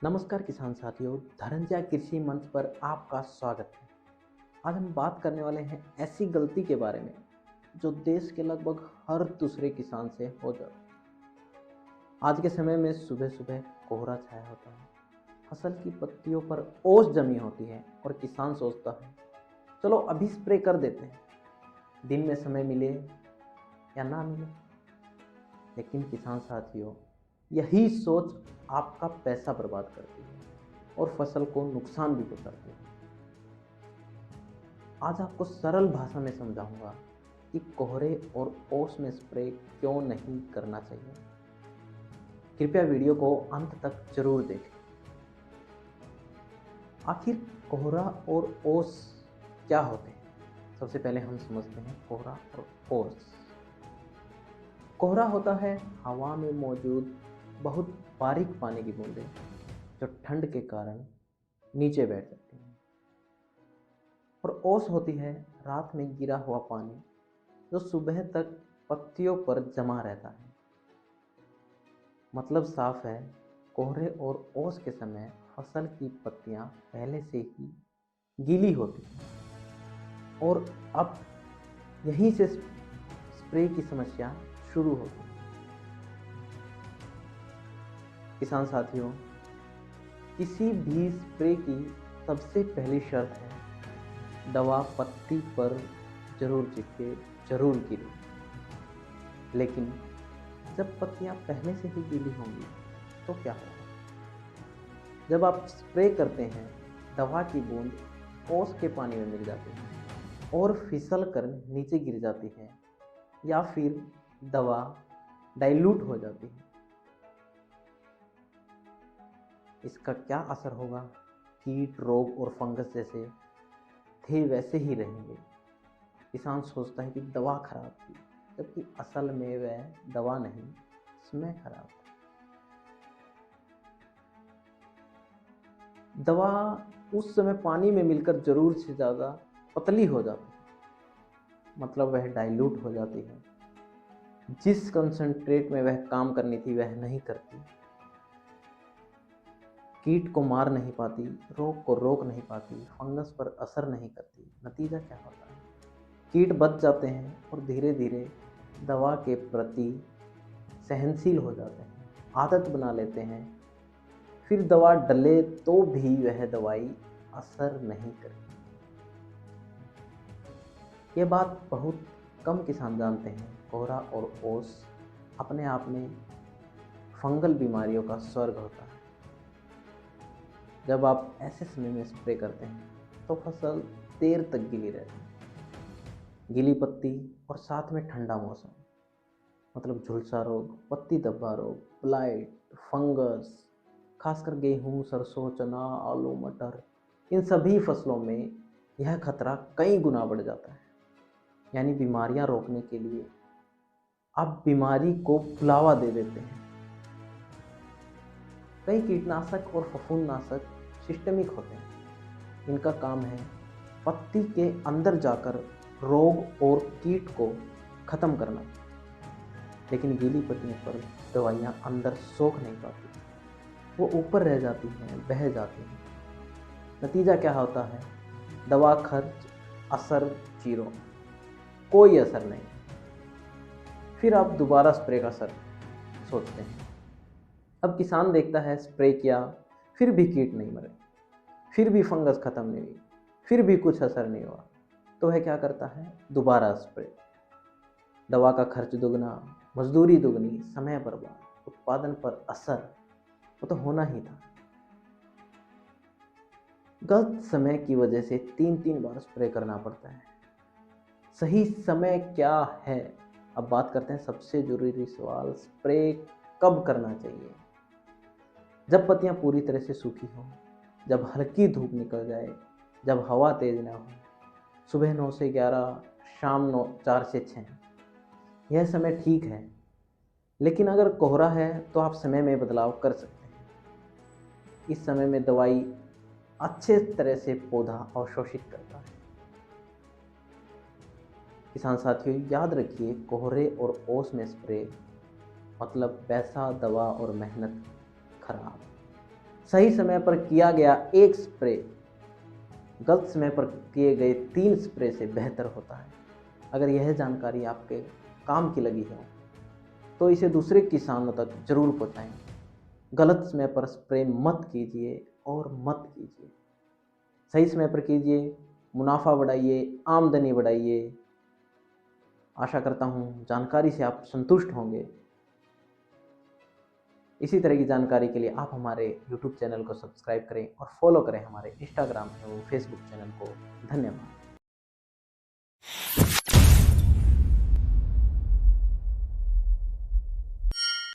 नमस्कार किसान साथियों, धनंजय कृषि मंच पर आपका स्वागत है। आज हम बात करने वाले हैं ऐसी गलती के बारे में जो देश के लगभग हर दूसरे किसान से हो जाती है। आज के समय में सुबह सुबह कोहरा छाया होता है, फसल की पत्तियों पर ओस जमी होती है और किसान सोचता है चलो अभी स्प्रे कर देते हैं, दिन में समय मिले या ना मिले। लेकिन किसान साथियों, यही सोच आपका पैसा बर्बाद करती है और फसल को नुकसान भी पहुंचाती है। आज आपको सरल भाषा में समझाऊंगा कि कोहरे और ओस में स्प्रे क्यों नहीं करना चाहिए। कृपया वीडियो को अंत तक जरूर देखें। आखिर कोहरा और ओस क्या होते हैं? सबसे पहले हम समझते हैं कोहरा और ओस। कोहरा होता है हवा में मौजूद बहुत बारीक पानी की बूंदें जो ठंड के कारण नीचे बैठ जाती हैं। और ओस होती है रात में गिरा हुआ पानी जो सुबह तक पत्तियों पर जमा रहता है। मतलब साफ है, कोहरे और ओस के समय फसल की पत्तियां पहले से ही गीली होती हैं और अब यहीं से स्प्रे की समस्या शुरू होती है। किसान साथियों, किसी भी स्प्रे की सबसे पहली शर्त है दवा पत्ती पर जरूर चिपके, जरूर गिरे। लेकिन जब पत्तियां पहले से ही गीली होंगी तो क्या होगा? जब आप स्प्रे करते हैं, दवा की बूंद ओस के पानी में मिल जाती है और फिसल कर नीचे गिर जाती है या फिर दवा डाइल्यूट हो जाती है। इसका क्या असर होगा? कीट, रोग और फंगस जैसे थे वैसे ही रहेंगे। किसान सोचता है कि दवा खराब थी, जबकि असल में वह दवा नहीं, समय खराब था। दवा उस समय पानी में मिलकर जरूरत से ज़्यादा पतली हो जाती है, मतलब वह डाइल्यूट हो जाती है। जिस कंसंट्रेट में वह काम करनी थी वह नहीं करती। कीट को मार नहीं पाती, रोग को रोक नहीं पाती, फंगस पर असर नहीं करती। नतीजा क्या होता है? कीट बच जाते हैं और धीरे धीरे दवा के प्रति सहनशील हो जाते हैं, आदत बना लेते हैं। फिर दवा डले तो भी वह दवाई असर नहीं करती। ये बात बहुत कम किसान जानते हैं। कोहरा और ओस अपने आप में फंगल बीमारियों का स्वर्ग होता है। जब आप ऐसे समय में स्प्रे करते हैं तो फसल देर तक गीली रहती है। गीली पत्ती और साथ में ठंडा मौसम, मतलब झुलसा रोग, पत्ती धब्बा रोग, ब्लाइट, फंगस, खासकर गेहूं, सरसों, चना, आलू, मटर, इन सभी फसलों में यह खतरा कई गुना बढ़ जाता है। यानी बीमारियां रोकने के लिए आप बीमारी को फुलावा दे देते हैं। कई कीटनाशक और फफूंदनाशक सिस्टमिक होते हैं। इनका काम है पत्ती के अंदर जाकर रोग और कीट को खत्म करना। लेकिन गीली पत्तियों पर दवाइयाँ अंदर सोख नहीं पाती, वो ऊपर रह जाती हैं, बह जाती हैं। नतीजा क्या होता है? दवा खर्च, असर जीरो, कोई असर नहीं। फिर आप दोबारा स्प्रे का असर सोचते हैं। अब किसान देखता है स्प्रे किया, फिर भी कीट नहीं मरे, फिर भी फंगस खत्म नहीं हुई, फिर भी कुछ असर नहीं हुआ, तो वह क्या करता है? दोबारा स्प्रे। दवा का खर्च दुगना, मजदूरी दुगनी, समय बर्बाद, उत्पादन पर असर, वो तो होना ही था। गलत समय की वजह से 3-3 बार स्प्रे करना पड़ता है। सही समय क्या है? अब बात करते हैं सबसे जरूरी सवाल, स्प्रे कब करना चाहिए? जब पत्तियां पूरी तरह से सूखी हों, जब हल्की धूप निकल जाए, जब हवा तेज ना हो, सुबह 9 से 11, शाम 4 से 6, यह समय ठीक है। लेकिन अगर कोहरा है तो आप समय में बदलाव कर सकते हैं। इस समय में दवाई अच्छे तरह से पौधा अवशोषित करता है। किसान साथियों, याद रखिए, कोहरे और ओस में स्प्रे मतलब पैसा, दवा और मेहनत खराब। सही समय पर किया गया एक स्प्रे गलत समय पर किए गए 3 स्प्रे से बेहतर होता है। अगर यह जानकारी आपके काम की लगी है तो इसे दूसरे किसानों तक जरूर पहुंचाएं। गलत समय पर स्प्रे मत कीजिए और मत कीजिए। सही समय पर कीजिए, मुनाफा बढ़ाइए, आमदनी बढ़ाइए। आशा करता हूँ जानकारी से आप संतुष्ट होंगे। इसी तरह की जानकारी के लिए आप हमारे YouTube चैनल को सब्सक्राइब करें और फॉलो करें हमारे इंस्टाग्राम एवं फेसबुक चैनल को। धन्यवाद।